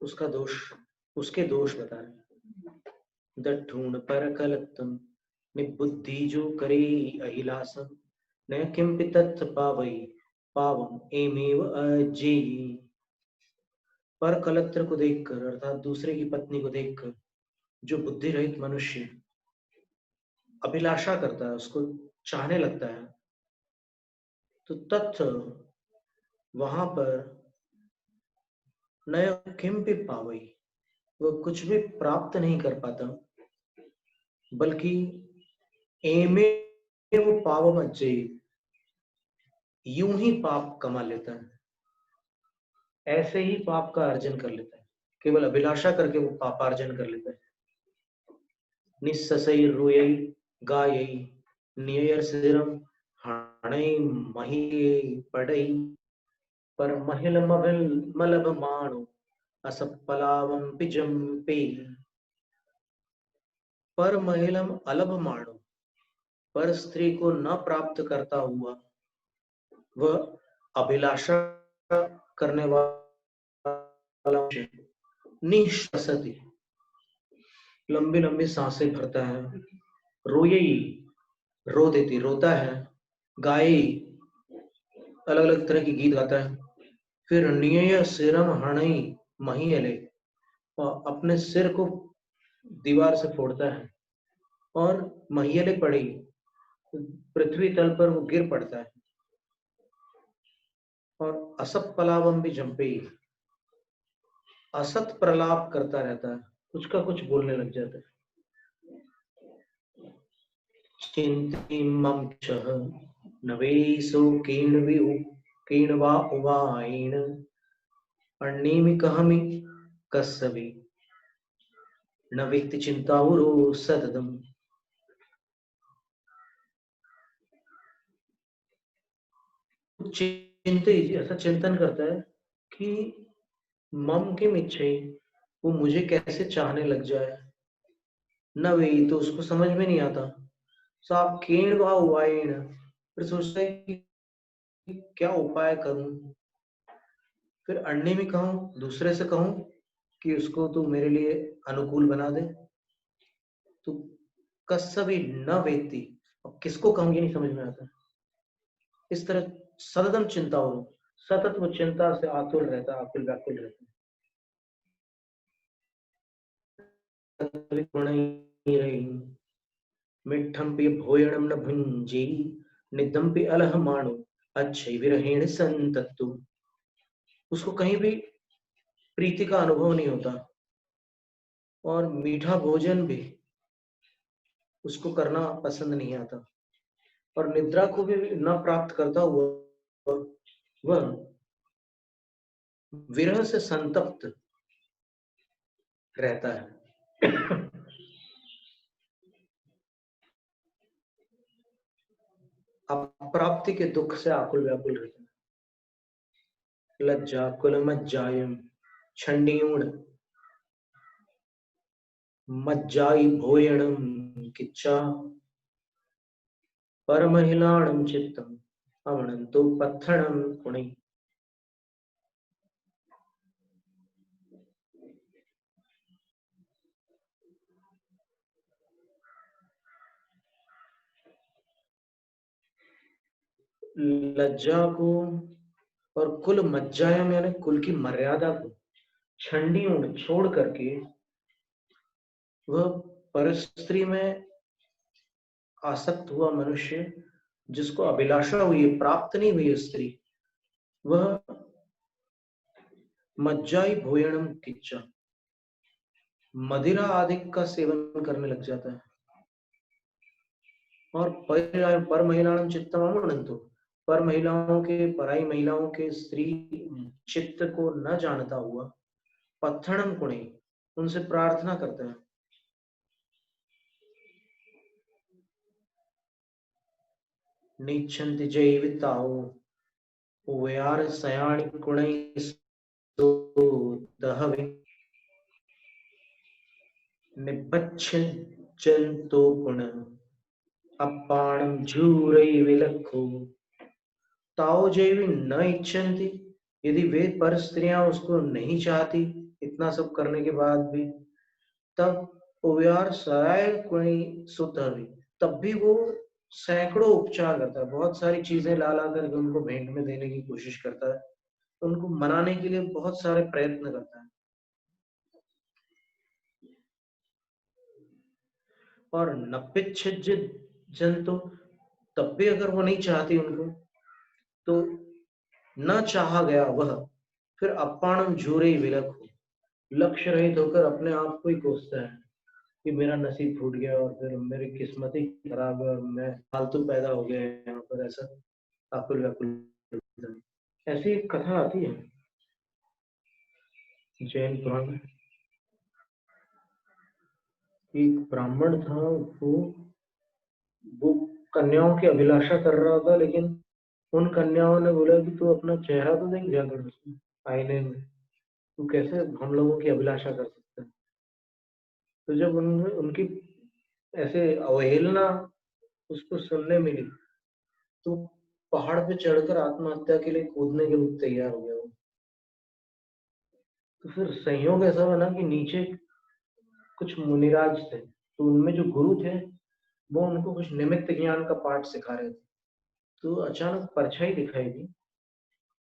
उसका दोष, उसके दोष बताए। दठूण पर कलत्तम बुद्धि जो करे अहिलासम न किंपि तत् पावई पावम एमेव अजेयी। पर कलत्र को देखकर अर्थात दूसरे की पत्नी को देखकर जो बुद्धि रहित मनुष्य अभिलाषा करता है, उसको चाहने लगता है, तो तत् वहां पर नया किंपि पावई, वह कुछ भी प्राप्त नहीं कर पाता, बल्कि एमे वो पावम अज्जेय, यूं ही पाप कमा लेता है, ऐसे ही पाप का अर्जन कर लेता है, केवल अभिलाषा करके वो पापार्जन कर लेता है। निस्ससै रुयै गायै नियर सिरम हणै महिये पड़ै पर महिल मभिल मलब माणो असपलावम पिजम्पे। पर महिलम अलभ माणो, पर स्त्री को न प्राप्त करता हुआ वह अभिलाषा करने वाला निश्वसति, लंबी लंबी सांसें भरता है, रोयई, रो देती, रोता है, गाई, अलग अलग तरह की गीत गाता है, फिर निय सिरम हणई महियले, और अपने सिर को दीवार से फोड़ता है, और महियले पड़ी, पृथ्वी तल पर वो गिर पड़ता है, और असत पलावम भी जंपे, असत प्रलाप करता रहता है, कुछ का कुछ बोलने लग जाता है। चिंतिमं चह नवेसो कीणवा उवायेन अण्णेमि कहमि कस्सवि न वेत्ति चिंताउरो सततम। चिंतित, ऐसा चिंतन करता है कि मम किम इच्छे, वो मुझे कैसे चाहने लग जाए, न वे, तो उसको समझ में नहीं आता, साफ केण वा उवायेन, फिर सोचता है कि क्या उपाय करूं, फिर अन्य में कहूं, दूसरे से कहूं कि उसको तू मेरे लिए अनुकूल बना दे, तो कस्सबि न वेत्ति, अब किसको कहूं ये नहीं समझ में आता। इस तरह सततम चिंता हो, सतत वो चिंता से आतुर रहता, आकुल व्याकुल रहता। मिठम पे भोयणम न भुंजे निदम पे अलह माणो अच्छे विरहेण संतत्तु। उसको कहीं भी प्रीति का अनुभव नहीं होता, और मीठा भोजन भी उसको करना पसंद नहीं आता, और निद्रा को भी न प्राप्त करता हुआ वह विरह से संतप्त रहता है। अप्राप्ति के दुख से आकुल व्याकुल रहता है। लज्जा कुल मज्जायम छंडियूण मज्जाई भोयणम किच्चा पर महिलाणम चित्तम अवनंतो पत्थणम कुणी। लज्जा को और कुल मज्जायम यानी कुल की मर्यादा को छंडियूण छोड़ करके वह परस्त्री में आसक्त हुआ मनुष्य, जिसको अभिलाषा हुई है, प्राप्त नहीं हुई है स्त्री, वह मज्जाई भोयणम किच्चा, मदिरा आदि का सेवन करने लग जाता है, और पर महिलाओं चित्तमानंतो, पर महिलाओं के, पराई महिलाओं के स्त्री चित्त को न जानता हुआ पत्थणम कुणे, उनसे प्रार्थना करता है। निच्छन्ति जैविताओ उवयार सयाणि कुणै दहवे निबच्छन्तो गुण अपाणम झूरै विलखो। ताओ जैवी न इच्छन्ति, यदि वे पर स्त्रियां उसको नहीं चाहती, इतना सब करने के बाद भी, तब उबियार सराय कोई शुद्ध हुई, तब भी वो सैकड़ों उपचार करता है, बहुत सारी चीजें ला ला करके उनको भेंट में देने की कोशिश करता है, उनको मनाने के लिए बहुत सारे प्रयत्न करता है। और नपिच्छिज जन तो तब भी अगर वो नहीं चाहती उनको, तो न चाहा गया वह फिर अपाणम झूरे विलक हो, लक्ष्य रहित होकर अपने आप को ही कोसता है कि मेरा नसीब फूट गया और फिर मेरी किस्मत ही खराब है और मैं फालतू पैदा हो गया है यहाँ पर, ऐसा आकुल व्याकुल। ऐसी एक कथा आती है जैन पुराण में। एक ब्राह्मण था, वो कन्याओं की अभिलाषा कर रहा था, लेकिन उन कन्याओं ने बोला कि तू अपना चेहरा तो देख जाकर उसमें आईने में, तू कैसे हम लोगों की अभिलाषा कर सकता है। तो जब उनकी ऐसे अवहेलना उसको सुनने मिली, तो पहाड़ पे चढ़कर आत्महत्या के लिए कूदने के लिए तैयार हो गया वो। तो फिर संयोग ऐसा बना कि नीचे कुछ मुनिराज थे, तो उनमें जो गुरु थे वो उनको कुछ निमित्त ज्ञान का पाठ सिखा रहे थे। तो अचानक परछाई दिखाई दी,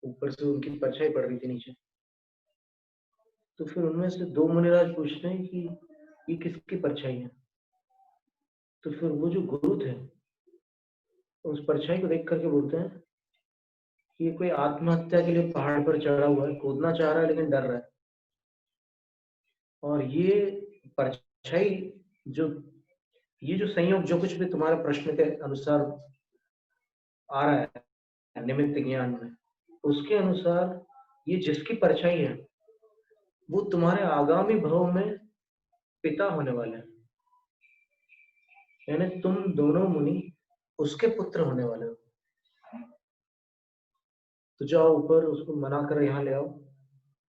ऊपर से उनकी परछाई पड़ रही थी नीचे। तो फिर उनमें से दो मुनिराज पूछते हैं कि ये किसकी परछाई है। तो फिर वो जो गुरु थे उस परछाई को देख करके बोलते हैं कि ये कोई आत्महत्या के लिए पहाड़ पर चढ़ा हुआ है, कूदना चाह रहा है लेकिन डर रहा है। और ये परछाई जो ये जो संयोग जो कुछ भी तुम्हारे प्रश्न के अनुसार आ रहा है निमित्त ज्ञान में, उसके अनुसार ये जिसकी परछाई है वो तुम्हारे आगामी भव में पिता होने वाले हैं, यानी तुम दोनों मुनि उसके पुत्र होने वाले हो। तो जाओ ऊपर, उसको मना कर यहाँ ले आओ,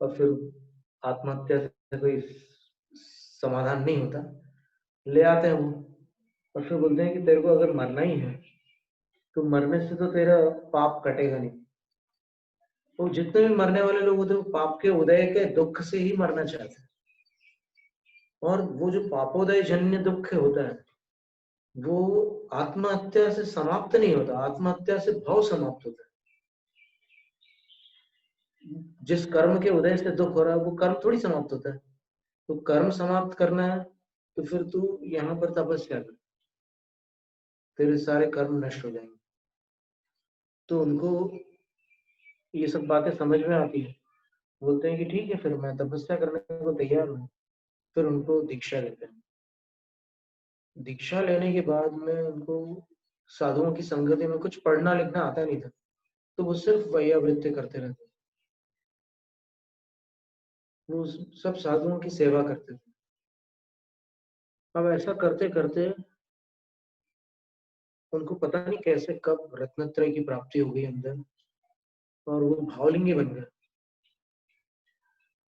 और फिर आत्महत्या से कोई समाधान नहीं होता, ले आते हैं वो। और फिर बोलते हैं कि तेरे को अगर मरना ही है तो मरने से तो तेरा पाप कटेगा नहीं। वो जितने भी मरने वाले लोग होते हैं वो पाप के उदय के दुख से ही मरना चाहते हैं। और वो जो पापोदय जन्य दुख होता है वो आत्महत्या से समाप्त नहीं होता, आत्महत्या से भव समाप्त होता है। जिस कर्म के उदय से दुख हो रहा है वो कर्म थोड़ी समाप्त होता है। तो कर्म समाप्त करना है तो फिर तू यहाँ पर तपस्या कर, तेरे सारे कर्म नष्ट हो जाएंगे। तो उनको ये सब बातें समझ में आती है, बोलते हैं कि ठीक है फिर मैं तपस्या करने को तैयार हूँ। फिर उनको दीक्षा लेते हैं। दीक्षा लेने के बाद में उनको साधुओं की संगति में कुछ पढ़ना लिखना आता नहीं था, तो वो सिर्फ वैयावृत्ति करते रहते, वो सब साधुओं की सेवा करते थे। अब ऐसा करते करते उनको पता नहीं कैसे कब रत्नत्रय की प्राप्ति हो गई अंदर, और वो भावलिंगी बन गए,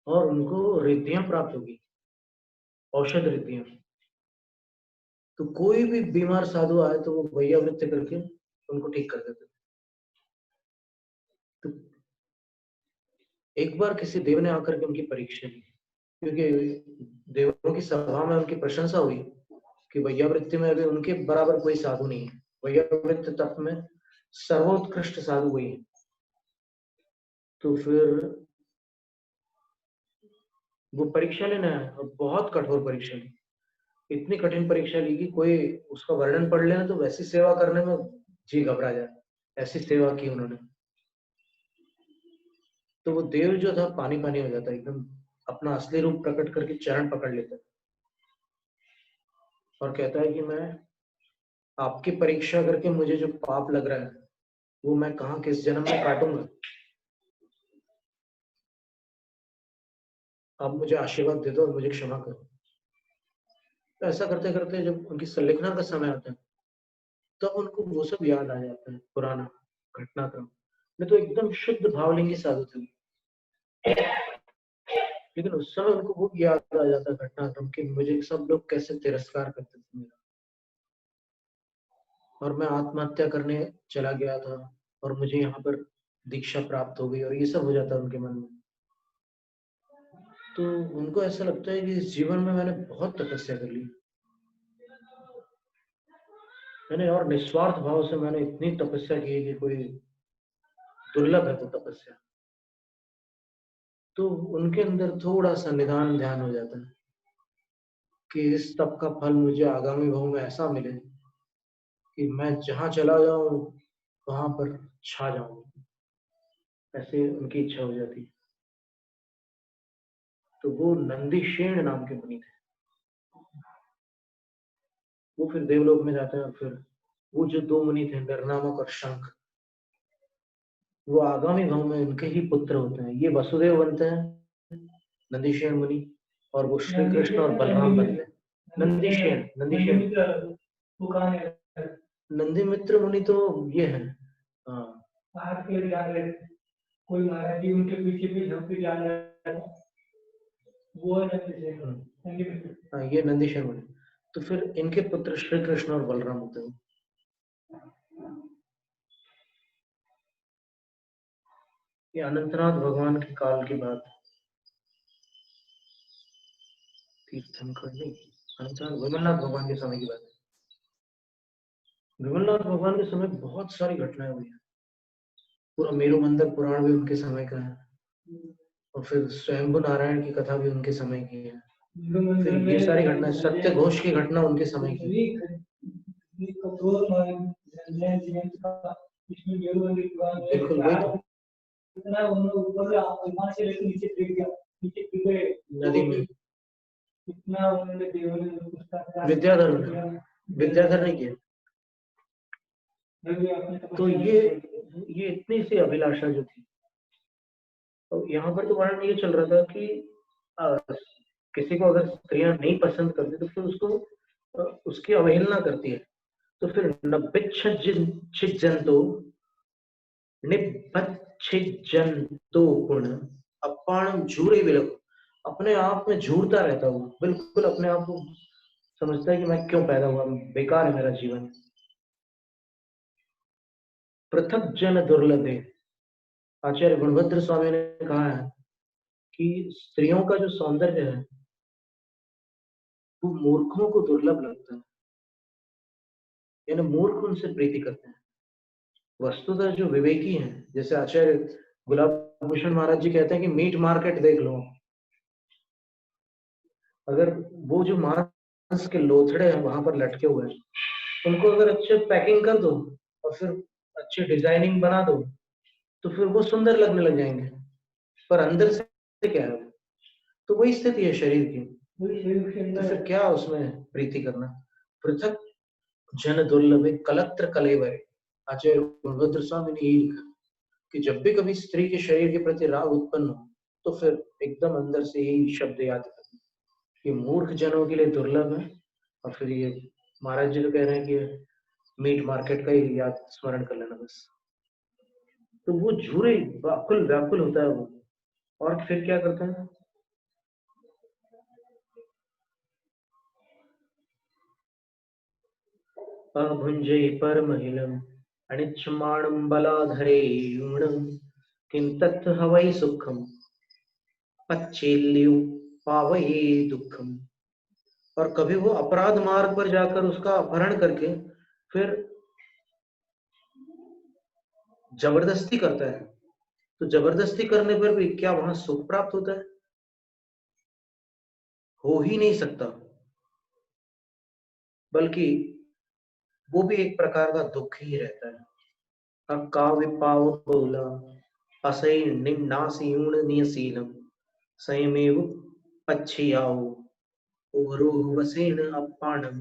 और उनको रिद्धियां प्राप्त हो गई, औषध रिद्धियां। तो कोई भी बीमार साधु आए तो वो वैयावृत्ति करके उनको ठीक कर देते। तो एक बार किसी देव ने आकर के उनकी परीक्षा ली, क्योंकि देवों की सभा में उनकी प्रशंसा हुई कि वैयावृत्ति में अभी उनके बराबर कोई साधु नहीं है, वैयावृत्ति तप में सर्वोत्कृष्ट साधु वही है। तो फिर वो परीक्षा लेना है, और बहुत कठोर परीक्षा ली, इतनी कठिन परीक्षा ली कि कोई उसका वर्णन पढ़ लेना तो वैसी सेवा करने में जी घबरा जाए, ऐसी सेवा की उन्होंने। तो वो देव जो था पानी पानी हो जाता, एकदम अपना असली रूप प्रकट करके चरण पकड़ लेता और कहता है कि मैं आपकी परीक्षा करके मुझे जो पाप लग रहा है वो मैं कहाँ किस जन्म में काटूंगा, आप मुझे आशीर्वाद दे दो और मुझे क्षमा करो। तो ऐसा करते करते जब उनकी संलेखना का समय आता है तब उनको वो सब याद आ जाता है, पुराना घटनाक्रम। मैं तो एकदम शुद्ध भावलिंगी साधु थे, लेकिन उस समय उनको वो याद आ जाता है घटनाक्रम कि मुझे सब लोग कैसे तिरस्कार करते थे मेरा, और मैं आत्महत्या करने चला गया था और मुझे यहाँ पर दीक्षा प्राप्त हो गई, और ये सब हो जाता है उनके मन में। तो उनको ऐसा लगता है कि इस जीवन में मैंने बहुत तपस्या कर ली, मैंने और निस्वार्थ भाव से मैंने इतनी तपस्या की है कि कोई दुर्लभ है वो तपस्या। तो उनके अंदर थोड़ा सा निदान ध्यान हो जाता है कि इस तप का फल मुझे आगामी भाव में ऐसा मिले कि मैं जहां चला जाऊं वहां पर छा जाऊं, ऐसे उनकी इच्छा हो जाती है। तो वो नंदीशेण नाम के मुनि थे। वो फिर देवलोक में जाते हैं और फिर वो जो दो मुनि थे निर्नामक और शंख, वो आगामी भाव में उनके ही पुत्र होते हैं। ये वसुदेव बनते हैं नंदीशेण मुनि, और वो श्री कृष्ण और बलराम बनते हैं। नंदीशेण नंदीशेण नंदी मित्र मुनि तो ये है, हाँ कोई महाराज जी उनके पीछे भी झपकी जा रहा है, वो हाँ ये नंदीशेण मुनि। तो फिर इनके पुत्र श्री कृष्ण और बलराम होते हैं। ये अनंतनाथ भगवान के काल की बात, तीर्थंकर नहीं, अनंतनाथ विमलनाथ भगवान के समय की बात है। विमलनाथ भगवान के समय बहुत सारी घटनाएं हुई है। पूरा मेरु मंदिर पुराण भी उनके समय का है, और फिर स्वयंभू नारायण की कथा भी उनके समय की है। फिर ये सारी घटना, सत्य घोष की घटना उनके समय की। बिल्कुल वही तो, नदी में विद्याधर विद्याधर नहीं किया। तो ये इतनी सी अभिलाषा जो थी, तो यहाँ पर तो वर्णन ये चल रहा था कि किसी को अगर स्त्रियां नहीं पसंद करती तो फिर उसको उसकी अवहेलना करती है। तो फिर निबच्छिज्जन्तो निबच्छिज्जन्तो गुण अपाणम झूरे विलग, अपने आप में झूरता रहता हूँ, बिल्कुल अपने आप को समझता है कि मैं क्यों पैदा हुआ, बेकार है मेरा जीवन। पृथक जन दुर्लभ है। आचार्य गुणभद्र स्वामी ने कहा है कि स्त्रियों का जो सौंदर्य है वो मूर्खों को दुर्लभ लगता है, यानी मूर्ख उनसे प्रीति करते हैं। वस्तुतः जो विवेकी हैं, जैसे आचार्य गुलाब भूषण महाराज जी कहते हैं कि मीट मार्केट देख लो, अगर वो जो मांस के लोथड़े हैं वहां पर लटके हुए हैं, उनको अगर अच्छे पैकिंग कर दो और फिर अच्छी डिजाइनिंग बना दो तो फिर वो सुंदर लगने लग जाएंगे, पर अंदर से क्या है? तो वही स्थिति है शरीर की। तो फिर क्या उसमें प्रीति करना? पृथक जन दुर्लभ कलत्र कलेवर। आचार्य गुणभद्र स्वामी ने यही लिखा कि जब भी कभी स्त्री के शरीर के प्रति राग उत्पन्न हो तो फिर एकदम अंदर से यही शब्द याद करना, ये मूर्ख जनों के लिए दुर्लभ है। और फिर ये महाराज जी तो कह रहे हैं कि मीट मार्केट का ही याद स्मरण कर लेना बस। तो वो झूरे व्याकुल व्याकुल होता है वो, और फिर क्या करता है? अभुंजे परमहिलम अनिच्छमाणं बलाधरे यूणं किं तत् हवै सुखम पच्चेल्यु पावये दुखम। और कभी वो अपराध मार्ग पर जाकर उसका अपहरण करके फिर जबरदस्ती करता है, तो जबरदस्ती करने पर भी क्या वहां सुख प्राप्त होता है? हो ही नहीं सकता, बल्कि वो भी एक प्रकार का दुख ही रहता है। काव्य पाव बोला असै निम्नासीण नियसीलम संयमेव पच्छियाओ ओरोह वसेन अपाणम।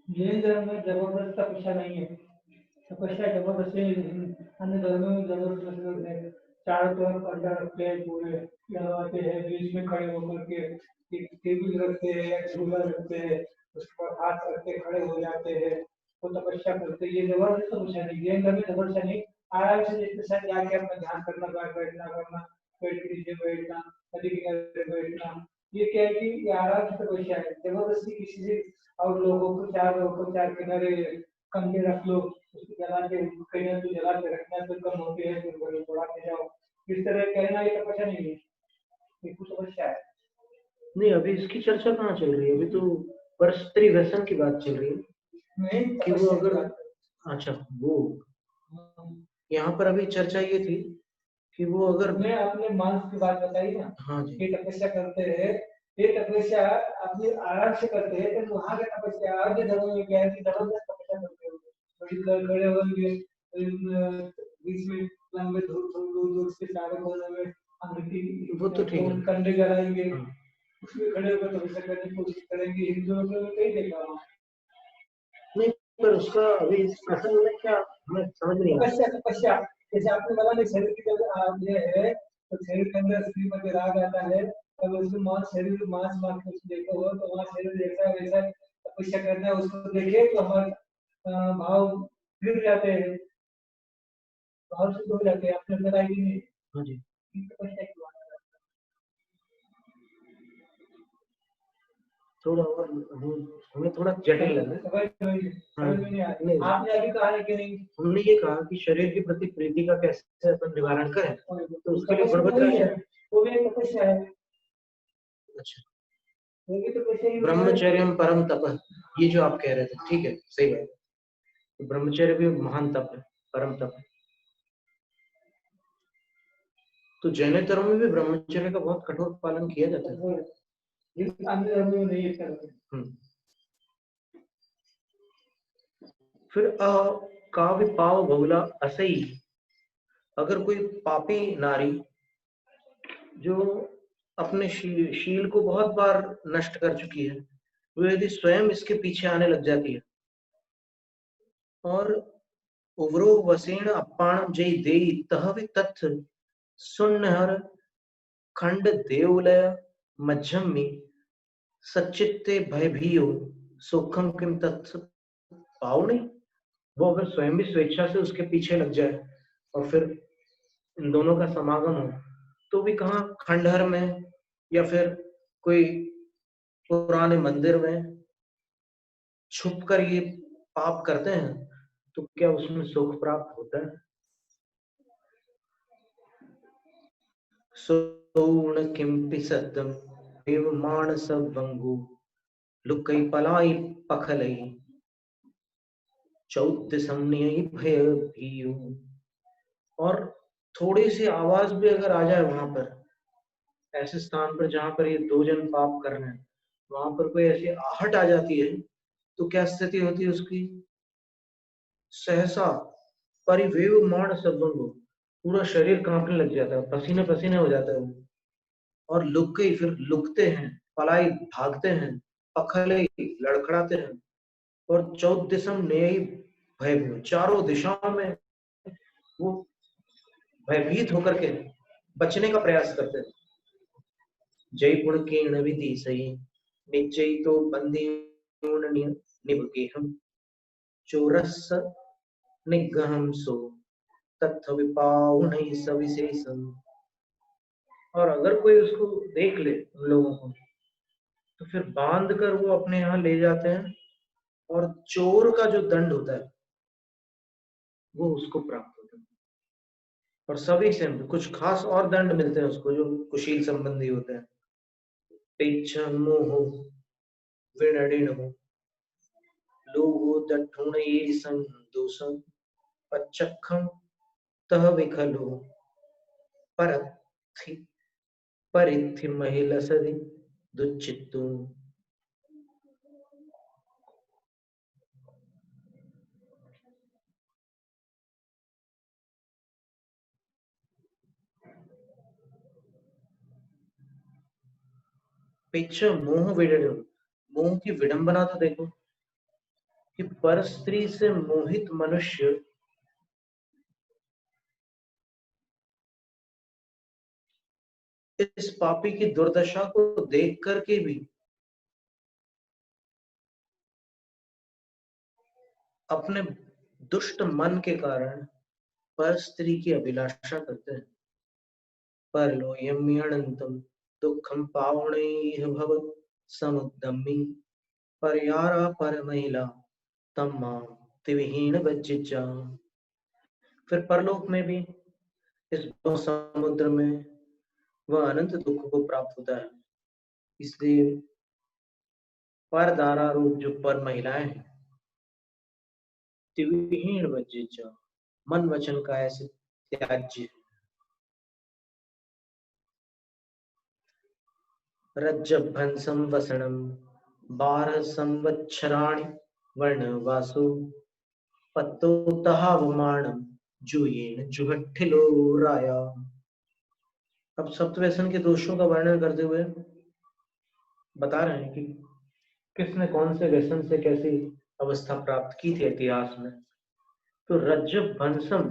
जैन धर्म में जबरदस्त तपस्या नहीं है, तपस्या जबरदस्ती अन्य धर्मों में जबरदस्त है। चारों तरफ अड्डा रखते हैं, पूरे लगाते हैं, बीच में खड़े होकर के एक टेबल रखते हैं या झूला रखते हैं, उस पर हाथ रखते खड़े हो जाते हैं, वो तपस्या करते हैं। ये जबरदस्त तपस्या नहीं, जैन धर्म में तपस्या नहीं, आराम से जिसके साथ जाके अपना ध्यान करना, बैठना करना, पेड़ के नीचे बैठना, नदी किनारे बैठना, ये क्या है कि ये आराम की तपस्या है। जबरदस्ती किसी से और लोगों को चार किनारे कंधे रख लो, उसको जला के कहीं तो जला के रखना, तो कम होते हैं फिर बढ़ाते जाओ, इस तरह कहना ये तपस्या नहीं है, ये कुछ तपस्या है। नहीं, अभी इसकी चर्चा कहाँ चल रही है, अभी तो परस्त्री व्यसन की बात चल रही है नहीं, कि वो तपस्या की अगर, बात है। अच्छा वो यहाँ पर अभी चर्चा ये थी कि वो अगर, मैं आपने मांस की बात बताई ना, हाँ जी, ये तपस्या करते हैं, ये तपस्या अपनी आराम से करते हैं, तो वहाँ की तपस्या अन्य धर्मों में क्या है कि जबरदस्त तपस्या करते हैं, बड़ी खड़े होंगे बीच में लंबे दूर दूर से चारों कोनों में अंगूठी वो तो ठीक है। कंधे कराएंगे, हाँ। उसमें खड़े होकर तपस्या करने की कोशिश करेंगे। हिंदुओं में कहीं देखा वहाँ नहीं, पर उसका अभी प्रसंग में क्या हमें समझ नहीं आ रहा। तपस्या तपस्या जैसे आपने बोला ना, शरीर की जब ये है तो शरीर के अंदर श्रीमती राग आता है, तब उसमें मांस शरीर मांस मांस कुछ देखो हो तो वहाँ शरीर जैसा वैसा तपस्या करना है, उसको देखे तो हमारे भाव गिर जाते हैं, भाव शुद्ध हो जाते हैं। आपने अंदर आई नहीं हाँ जी, तपस्या की बात थोड़ा और हमें थोड़ा जटिल लगा। हाँ, समझ में नहीं आ रही। नहीं, आपने अभी कहा है कि नहीं, हमने ये कहा कि शरीर के प्रति प्रीति का कैसे अपन निवारण करें, तो उसके लिए तपस्या तो गुणवत्ता वही है, है। वो भी एक तपस्या है, अच्छा, वो भी तपस्या ही है। ब्रह्मचर्यम परम तप, ये जो आप कह रहे थे, ठीक है, सही बात। तो ब्रह्मचर्य भी महान तप है, परम तप है। तो जैन धर्म में भी ब्रह्मचर्य का बहुत कठोर पालन किया जाता है। अन्य धर्मों में नहीं करते। फिर काव्य पाव बहुला असई, अगर कोई पापी नारी जो अपने शील को बहुत बार नष्ट कर चुकी है, वो यदि स्वयं इसके पीछे आने लग जाती है और उग्रो वसेण अपाण जय देई तहवि तथ सुन्नहर खंड देवलय मध्यम में सच्चित्ते भयभीयो सुखम किम तत् पावनी। वो अगर स्वयं भी स्वेच्छा से उसके पीछे लग जाए और फिर इन दोनों का समागम हो, तो भी कहाँ खंडहर में या फिर कोई पुराने मंदिर में छुप कर ये पाप करते हैं, तो क्या उसमें सुख प्राप्त होता है? सोण किंपि सत्यम एव मानस भंगु लुकई पलाई पखलई चौद्य समन्वय भय भीयु। और थोड़ी सी आवाज भी अगर आ जाए वहां पर, ऐसे स्थान पर जहां पर ये दो जन पाप कर रहे हैं, वहां पर कोई ऐसी आहट आ जाती है, तो क्या स्थिति होती है उसकी? सहसा परिवेव मान सबंगो, पूरा शरीर कांपने लग जाता है, पसीने पसीने हो जाता है वो। और लुक गई, फिर लुकते हैं, पलाई भागते हैं, पखले लड़खड़ाते हैं, और चौथ दिशम ने भय, चारों दिशाओं में वो भयभीत होकर के बचने का प्रयास करते हैं। जय गुण कीर्ण विधि सही निश्चय तो बंदी निभके हम चोरस निगहम सो तत्थ विपाव नहीं सविशेषम। और अगर कोई उसको देख ले उन लोगों को, तो फिर बांध कर वो अपने यहाँ ले जाते हैं, और चोर का जो दंड होता है वो उसको प्राप्त होता है। और सभी से कुछ खास और दंड मिलते हैं उसको जो कुशील संबंधी होते हैं। पेच्छा मोह विनडिन हो लोगो दठुण ये संदोषम पच्चखम तह विखलो परथि परिथि महिला सदि दुचित्तु। पेच्छा मोह विनडिन, मोह की विडंबना तो देखो कि पर स्त्री से मोहित मनुष्य इस पापी की दुर्दशा को देख करके भी अपने दुष्ट मन के कारण पर स्त्री की अभिलाषा करते हैं। परलो यम्यनंतम दुखम पावणैः भव समुद्यमी परयारा पर महिला तम्मा तिविहीन बज्जिजा। फिर परलोक में भी इस समुद्र में वह अनंत दुख को प्राप्त होता है। इसलिए पर दारारूप जो पर महिलाएं हैं, तिविहीन वज्जे च, मन वचन का ऐसे त्याज्य। रज्जभंसम वसनम 12 संवत्सराणि वर्णवासो पत्तोतहावमानम जूयेन जुहट्ठिलो राया। अब सप्तव्यसन के दोषों का वर्णन करते हुए बता रहे हैं कि किसने कौन से व्यसन से कैसी अवस्था प्राप्त की थी इतिहास में। तो रज्जभंसम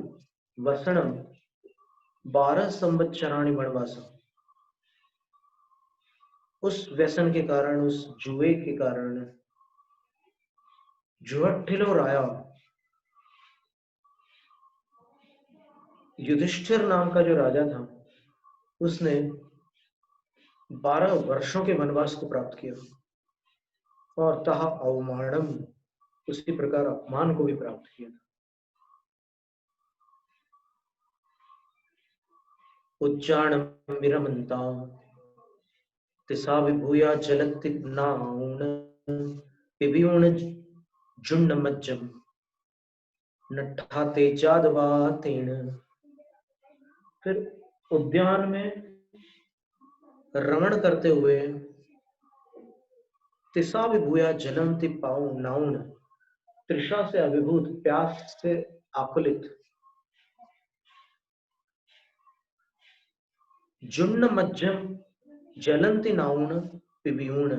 वसनम 12 संवत्सराणि वनवासम, उस व्यसन के कारण, उस जुए के कारण जुहट्ठिलो राया, युधिष्ठिर नाम का जो राजा था, उसने 12 वर्षों के वनवास को प्राप्त किया और तहा अवमानम, उसी प्रकार अपमान को भी प्राप्त किया था। उच्चारणम विरमन्ताम तिसा विभूया जलति नाउन पिबीउन जुण्डमज्जम नट्ठा तेजादवा तेन। फिर उद्यान में रमण करते हुए तिसा विभूया जलंति पाऊ नाउन, तृषा से अभिभूत, प्यास से आकुलित, जुण्ड मज्जम जलंति नाउन पिबीउन,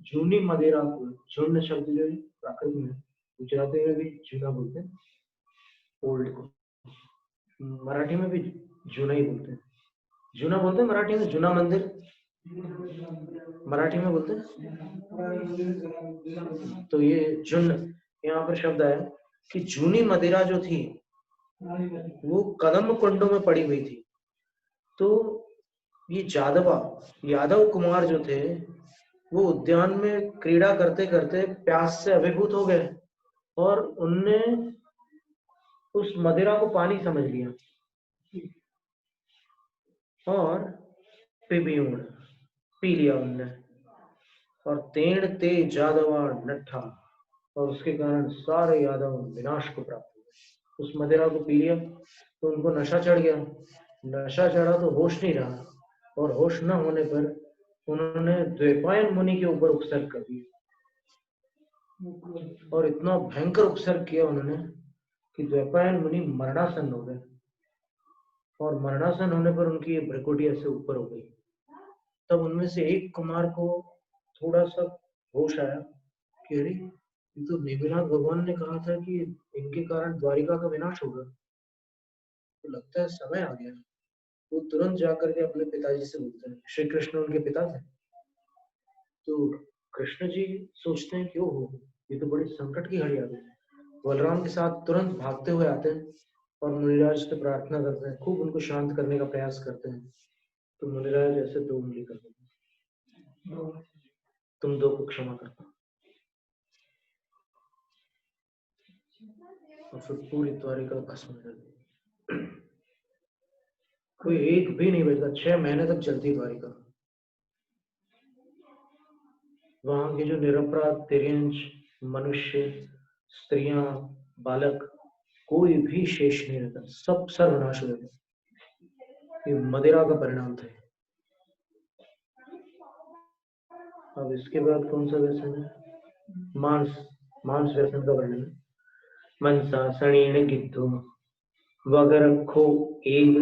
जूनी मदिरा को, झुंड शब्द जो है प्राकृत में, गुजराती में भी जूना बोलते हैं, ओल्ड को, मराठी में भी जूना ही बोलते हैं। जूना बोलते हैं मराठी में, जूना मंदिर मराठी में बोलते हैं। तो ये झुंड, यहाँ पर शब्द आया कि जूनी मदिरा जो थी वो कदम कुंडों में पड़ी हुई थी। तो ये यादव कुमार जो थे वो उद्यान में क्रीड़ा करते करते प्यास से अभिभूत हो गए और उनने उस मदिरा को पानी समझ लिया और पी लिया उनने। और तेण ते जादवा नट्ठा, और उसके कारण सारे यादव विनाश को प्राप्त हुए। उस मदिरा को पी लिया तो उनको नशा चढ़ गया, नशा चढ़ा तो होश नहीं रहा, और होश न होने पर उन्होंने द्वैपायन मुनि के ऊपर उपसर्ग कर दिया और इतना भयंकर उपसर्ग किया उन्होंने कि द्वैपायन मुनि मरणासन हो गए, और मरणासन होने पर उनकी भ्रिकुटी ऐसे ऊपर हो गई। तब उनमें से एक कुमार को थोड़ा सा होश आया कि अरे, ये तो नेमिनाथ भगवान ने कहा था कि इनके कारण द्वारिका का विनाश होगा, तो लगता है समय आ गया। वो तुरंत जाकर के अपने पिताजी से बोलते हैं, श्री कृष्ण उनके पिता थे। तो कृष्ण जी सोचते हैं क्यों हो, ये तो बड़ी संकट की घड़ी आ गई। बलराम के साथ तुरंत भागते हुए आते हैं और मुनिराज से प्रार्थना करते हैं, खूब उनको शांत करने का प्रयास करते हैं। तो मुनिराज ऐसे 2 उंगली कर देते हैं, तुम 2 को क्षमा करता, और फिर पूरी द्वारिका भस्म कर दी। कोई एक भी नहीं बचता, 6 महीने तक चलती द्वारिका। वहां के जो निरपराध तिर्यंच मनुष्य, स्त्रियां, बालक, कोई भी शेष नहीं रहता, सब सर्वनाश हो जाता। ये मदिरा का परिणाम था। अब इसके बाद कौन सा व्यसन है? मांस व्यसन का वर्णन। मनसा सणीण गिद्धो वगरखो एग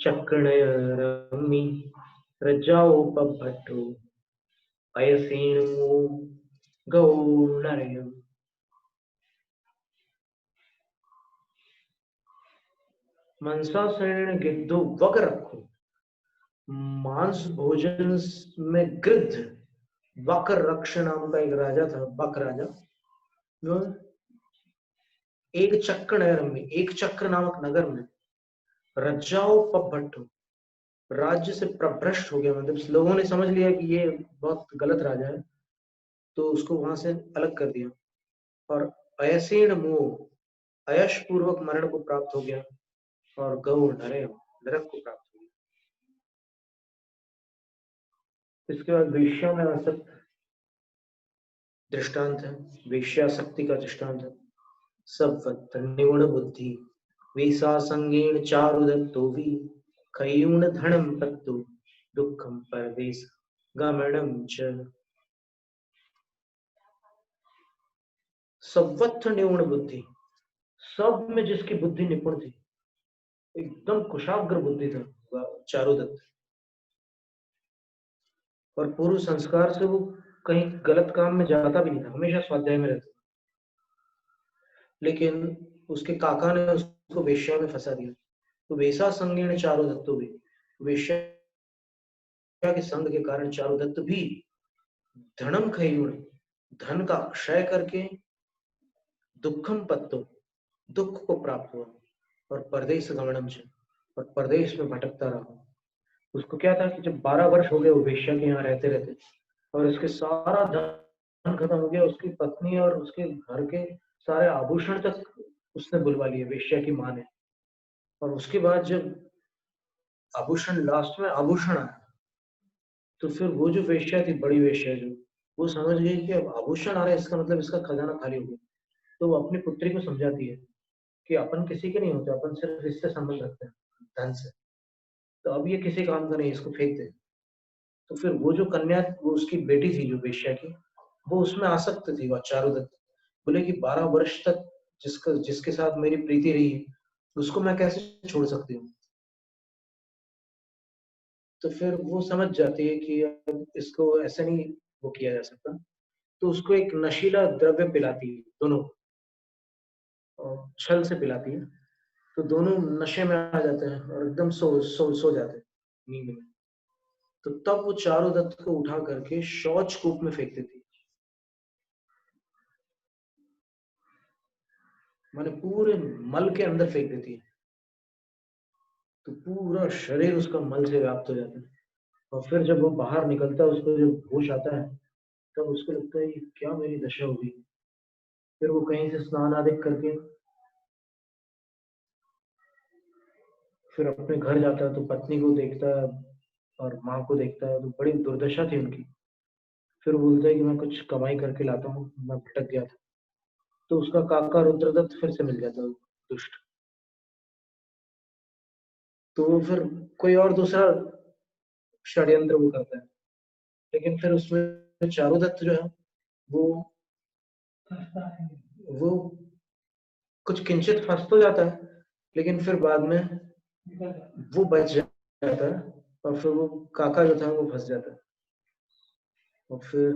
चक्रणयरम्मी रज्जाओपभट्टो अयसेनो गौणरयम्। मंसासरण गिद्धो वग रखो, मांस भोजन में गृद्ध वकर रक्ष नाम का एक राजा था, बक राजा, जो एक चक्र नामक नगर में रज्जाओ पभट्टो, राज्य से प्रभ्रष्ट हो गया, मतलब लोगों ने समझ लिया कि ये बहुत गलत राजा है, तो उसको वहां से अलग कर दिया। और अयसीण मोह, अयश पूर्वक मरण को प्राप्त हो गया और गौ नरक को प्राप्त हुई। इसके बाद वेश्या में आसक्त दृष्टांत है, वेश्याशक्ति का दृष्टांत है। सब निगुण बुद्धि वेसा संगेण चारुदत्तो भी कयूण धनम तत्तु दुखम परदेश गमनम च। सर्वत्र निपुण बुद्धि, सब में जिसकी बुद्धि निपुण थी, एकदम कुशाग्र बुद्धि था चारुदत्त, और पूर्व संस्कार से वो कहीं गलत काम में जाता भी नहीं था, हमेशा स्वाध्याय में रहता। लेकिन उसके काका ने उसको वेश्या में फंसा दिया, तो वैसा संगीण चारुदत्त भी, वेश्या के संग के कारण चारुदत्त भी धनम खयूण, धन का क्षय करके दुखम पत्तो, दुख को प्राप्त हुआ, और परदेश गमनम से, और परदेश में भटकता रहा। उसको क्या था कि जब 12 वर्ष हो गए वो वेश्या के यहाँ रहते रहते, और उसके सारा धन खत्म हो गया, उसकी पत्नी और उसके घर के सारे आभूषण तक उसने बुलवा लिए, वेश्या की माँ ने। और उसके बाद जब आभूषण, लास्ट में आभूषण आया, तो फिर वो जो वेश्या थी, बड़ी वेश्या जो, वो समझ गई कि अब आभूषण आ रहा है, इसका मतलब इसका खजाना खाली हो गया। तो वो अपनी पुत्री को समझाती है कि अपन किसी के नहीं होते, अपन सिर्फ इससे संबंध रखते हैं, धन से, तो अब ये किसी काम का नहीं, इसको फेंक दे। तो फिर वो जो कन्या, वो उसकी बेटी थी जो वेश्या की, वो उसमें आसक्त थी, वो चारुदत्त। बोले कि 12 वर्ष तक जिसके साथ मेरी प्रीति रही है, उसको मैं कैसे छोड़ सकती हूँ। तो फिर वो समझ जाती है कि अब इसको ऐसे नहीं वो किया जा सकता, तो उसको एक नशीला द्रव्य पिलाती है दोनों, और छल से पिलाती है, तो दोनों नशे में आ जाते हैं और एकदम सो जाते हैं नींद में। तो तब वो चारुदत्त को उठा करके शौच कूप में फेंक देती, माने पूरे मल के अंदर फेंक देती है, तो पूरा शरीर उसका मल से व्याप्त हो जाता है। और फिर जब वो बाहर निकलता है, उसको जब होश आता है, तब उसको लगता है ये क्या मेरी दशा होगी। फिर वो कहीं से स्नान आदि करके फिर अपने घर जाता है, तो पत्नी को देखता है और माँ को देखता है, तो बड़ी दुर्दशा थी उनकी। फिर वो बोलता है कि मैं कुछ कमाई करके लाता हूँ, मैं भटक गया था। तो उसका काका रुद्रदत्त फिर से मिल जाता है, दुष्ट। तो वो फिर कोई और दूसरा षड्यंत्र वो करता है, लेकिन फिर उसमें चारुदत्त जो है वो वो कुछ किंचित फंस तो जाता है, लेकिन फिर बाद में वो बच जाता है, और फिर वो काका जो था वो फंस जाता है। और फिर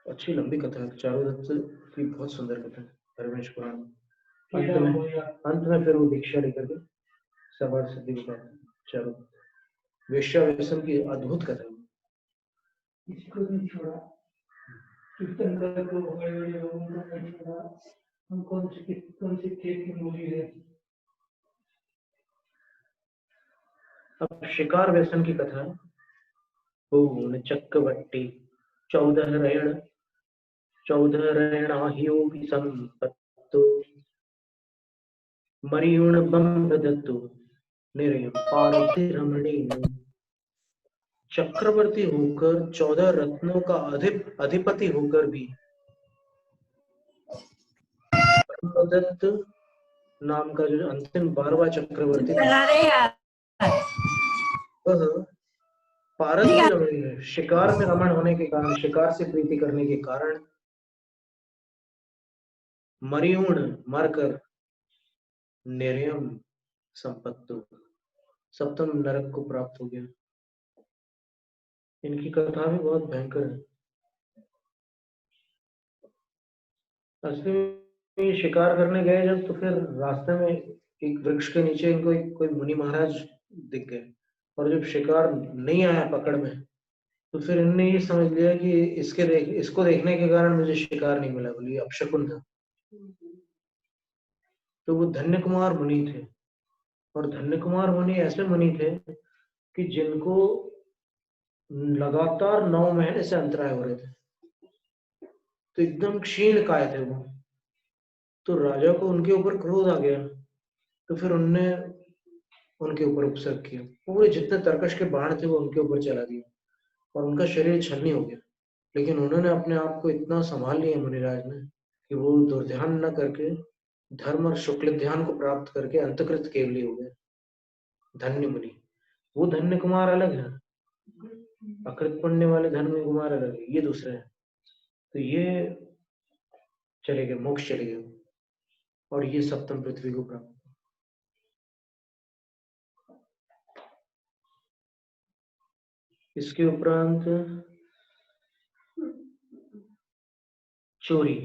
अच्छी लंबी कथा है, चारुदत्त की बहुत सुंदर कथा है हरिवंश पुराण में। अंत में फिर वो दीक्षा लेकर के सर्वार्थ सिद्धि को पाता है। चारु वेश्या व्यसन की अद्भुत कथा है। इसको नहीं छोड़ा, कीर्तन कर को बड़े बड़े लोगों को नहीं छोड़ा। हम कौन से खेत की मूली है। अब शिकार व्यसन की कथा है। पूर्ण चक्रवर्ती 14 रैणाह्योऽपि संपत्तो मरीयुण बंधदत्तो निरयम् पारधिरमणेन। चक्रवर्ती होकर 14 रत्नों का अधिपति होकर भी ब्रह्मदत्त नाम का जो अंतिम 12वां चक्रवर्ती था, वह पारधी रमणीय, शिकार में रमण होने के कारण, शिकार से प्रीति करने के कारण मरीयुण मरकर निर्यम संपत्तु सप्तम नरक को प्राप्त हो गया। इनकी कथा भी बहुत भयंकर है। असली में ये शिकार करने गए जब, तो फिर रास्ते में एक वृक्ष के नीचे इनको कोई मुनि महाराज दिख गए, और जब शिकार नहीं आया पकड़ में, तो फिर इनने ये समझ लिया कि इसको देखने के कारण मुझे शिकार नहीं मिला, बोलिए अपशकुन था। तो वो धन्य कुमार मुनि थे, और धन्य कुमार मुनि ऐसे मुनि थे कि जिनको लगातार 9 महीने से अंतराय हो रहे थे, तो एकदम क्षीण काय थे वो। तो राजा को उनके ऊपर क्रोध आ गया, तो फिर उनने उनके ऊपर उपसर्ग किया, पूरे जितने तरकश के बाण थे वो उनके ऊपर चला दिया और उनका शरीर छलनी हो गया। लेकिन उन्होंने अपने आप को इतना संभाल लिया मुनिराज ने कि वो दुर्ध्यान न करके धर्म और शुक्ल ध्यान को प्राप्त करके अंतकृत केवली हो गए। धन्य मुनि। वो धन्य कुमार अलग है, अकृत पुण्य वाले धन्य कुमार अलग है, ये दूसरे हैं। तो ये चले गए, मोक्ष चले गए और ये सप्तम पृथ्वी को प्राप्त। इसके उपरांत चोरी,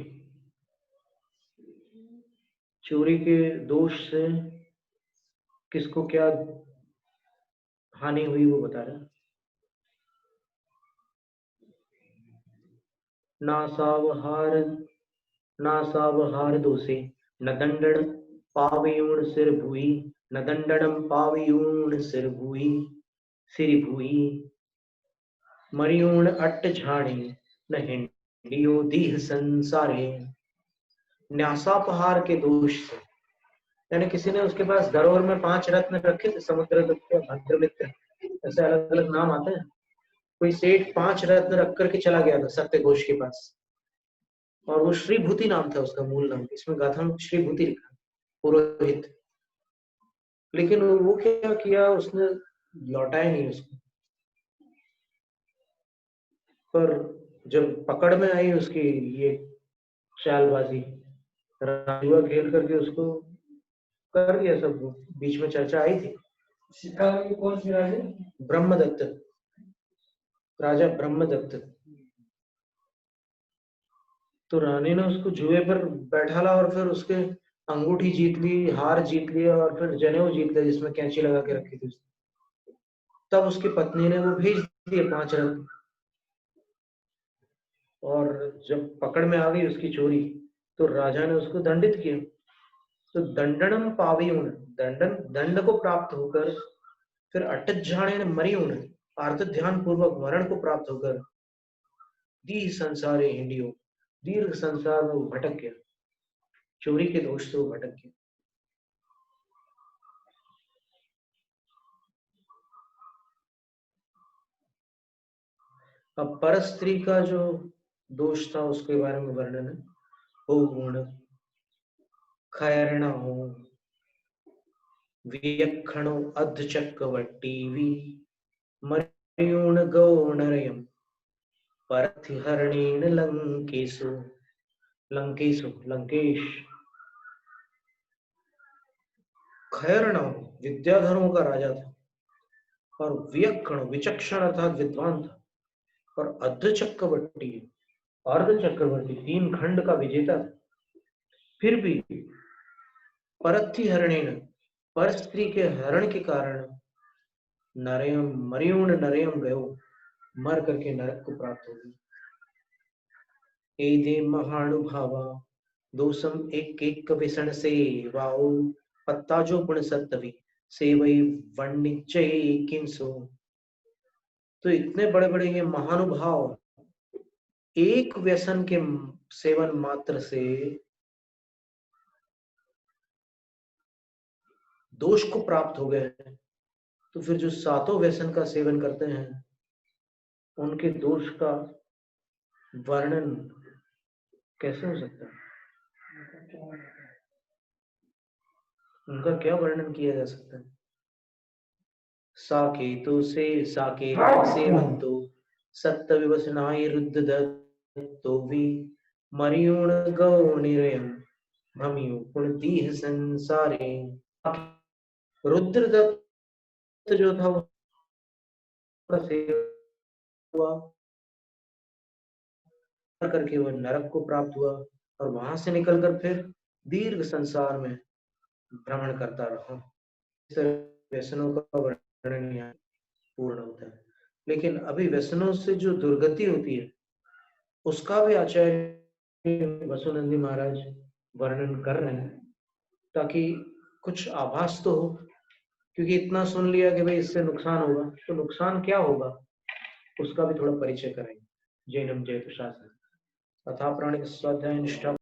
चोरी के दोष से किसको क्या हानि हुई वो बता रहे। नासावहार दोषे न दंडन पावयूण सिर भूई, न दंडनम पावयूण सिर भूई, सिर भूई मरियूण अट्ट झाड़े न हिंडियो दीह संसारे। न्यासापहार के दोष से, यानी किसी ने उसके पास धरोहर में 5 रत्न रखे थे, समुद्र भद्रमित्र, ऐसे अलग अलग नाम आते हैं। कोई सेठ 5 रत्न रख करके चला गया था सत्यघोष के पास, और वो श्रीभूति नाम था उसका मूल नाम, इसमें गाथा में श्रीभूति लिखा, पुरोहित। लेकिन वो क्या किया, उसने लौटाया नहीं उसको। पर जब पकड़ में आई उसकी ये चालबाजी, राजुआ खेल करके उसको कर दिया सब। बीच में चर्चा आई थी। शिकार में कौन सी राजा? ब्रह्मदत्त, राजा ब्रह्मदत्त। तो रानी ने उसको जुए पर बैठाला और फिर उसके अंगूठी जीत ली, हार जीत लिया और फिर जनेऊ जीत लिया जिसमें कैंची लगा के रखी थी। तब उसकी पत्नी ने वो भेज दिए 5 रत्न, और जब पकड़ में आ गई उसकी चोरी तो राजा ने उसको दंडित किया। तो दंडनम पावीउण, दंडन दंड को प्राप्त होकर फिर अटज्झाणे मरिउण, आर्त ध्यान पूर्वक मरण को प्राप्त होकर दीह संसारे हिंडियो, दीर्घ संसार में वो भटक गया। चोरी के दोष से वो भटक गया। अब पर स्त्री का जो दोष था उसके बारे में वर्णन है। हो गुण खैरणो वियक्षणो अधचक्रवट्टीवी मर्यूण गौणरयम् परथिहरणेन लंकेशु, लंकेशु लंकेश। खैरणो विद्याधरों का राजा था, और वियक्षण विचक्षण अर्थात विद्वान था, और अर्धचक्रवर्ती, अर्धचक्रवर्ती 3 खंड का विजेता था। फिर भी परथि हरणेन, पर स्त्री के हरण के कारण नरयम मरियूण नरयम गयो, मर करके नरक को प्राप्त हो गई। एदे महानुभावा दोषम एक एक विषण से वाओ, पत्ता जो पुण्य सत्तवी से वही वणिचय किंसो। तो इतने बड़े बड़े ये महानुभाव एक व्यसन के सेवन मात्र से दोष को प्राप्त हो गए, तो फिर जो 7 व्यसन का सेवन करते हैं उनके दोष का वर्णन कैसे हो सकता है? उनका क्या वर्णन किया जा सकता है? साकेतु से साकेत सेवंतो सत्त विवसनाय रुद्रदत्तो भी मरियूण गौणिरयम् भमियो पुण्यदीह संसारे। रुद्रदत्त जो था वो हुआ करके वो नरक को प्राप्त हुआ, और वहां से निकलकर फिर दीर्घ संसार में भ्रमण करता रहा। इस तरह व्यसनों का वर्णन यहाँ पूर्ण होता है। लेकिन अभी व्यसनों से जो दुर्गति होती है उसका भी आचार्य वसुनंदी महाराज वर्णन कर रहे हैं, ताकि कुछ आभास तो हो। क्योंकि इतना सुन लिया कि भाई इससे नुकसान होगा, तो नुकसान क्या होगा उसका भी थोड़ा परिचय करेंगे। जैनम जयतु शास्त्र अथा प्राणिक स्वाध्याय निष्ठा